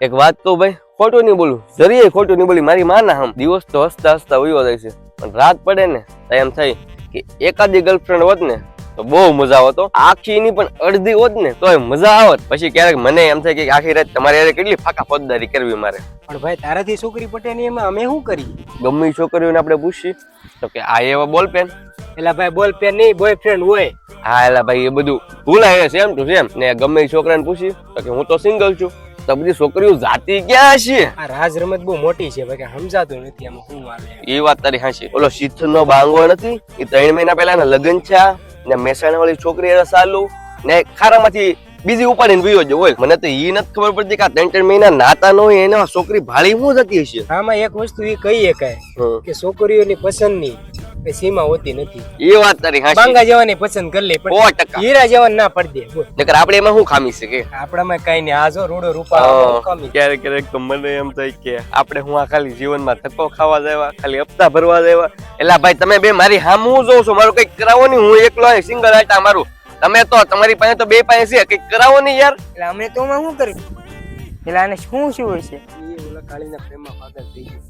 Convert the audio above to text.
એક વાત કહું ભાઈ, ખોટું નહીં બોલું, જરીએ ખોટું નહીં બોલી, મારી માં ના હમ દિવસ તો હસતા હસતા ઉયો જાય છે, પણ રાત પડે ને તો એમ થાય કે એકાદી ગર્લફ્રેન્ડ હોત ને તો બહુ મજા આવતો, આખી ની પણ અડધી હોત ને તોય મજા આવત. પછી ક્યારેક મને એમ થાય કે આખી રાત તમારે યાર કેટલી ફાકા ફોજદારી કરવી મારે. પણ ભાઈ તારાથી છોકરી પટે ને એમાં અમે શું કરી? ગમે છોકરીઓને આપણે પૂછી તો કે આ એવા બોલ પેન, એલા ભાઈ બોલ પેન નહીં, બોયફ્રેન્ડ હોય. હા એલા ભાઈ એ બધું ભૂલાય સેમ ટુ સેમ. ને ગમે છોકરાને પૂછી તો કે હું તો સિંગલ છું. તો બધી છોકરીઓ જાતી ક્યાં છે? આ રાજ રમત બહુ મોટી છે ભાઈ, સમજાતું નથી આમાં શું હાલે. એ વાત તારી હાચી. ઓલો શીથ નો બાંગો નથી, એ 3 મહિના પહેલા લગ્ન છે ને મહેસાણા વાળી છોકરી era સાલું ને ખારામાંથી બીજી ઉપાડીને વિયો જો. હોય મને તો ઈ નથી ખબર પડતી કે આ 3 મહિના નાતા ન હોય એને છોકરી ભાળી હું જતી હશે. આમાં એક વસ્તુ એ કહી શકાય કે છોકરીઓની પસંદની કઈ સીમા હોતી નથી. એ વાત તારી હાચી. બાંગા જવાની પસંદ કરી લે, 100%. હીરા જવાન ના પડી દે. નકર આપણે એમાં શું ખામી છે કે આપણામાં કઈ નહીં. આ જો રૂડો રૂપા કમી. ક્યારેક ક્યારેક તો મને એમ થાય કે આપણે હું આ ખાલી જીવનમાં ધક્કો ખાવા જાય, ખાલી હપ્તા ભરવા જાય. એટલે ભાઈ તમે બે મારી હામ હું જોઉં છું, મારું કઈક કરાવો નહીં, હું એકલો સિંગલ આટા મારું. તમે તો તમારી પાસે તો બે પાસે છે, કઈક કરાવો નહીં યાર. એટલે અમે તો શું કરી એટલે આને શું હોય છે? એ ઓલા કાળીના પ્રેમમાં પાગલ થઈ ગયો.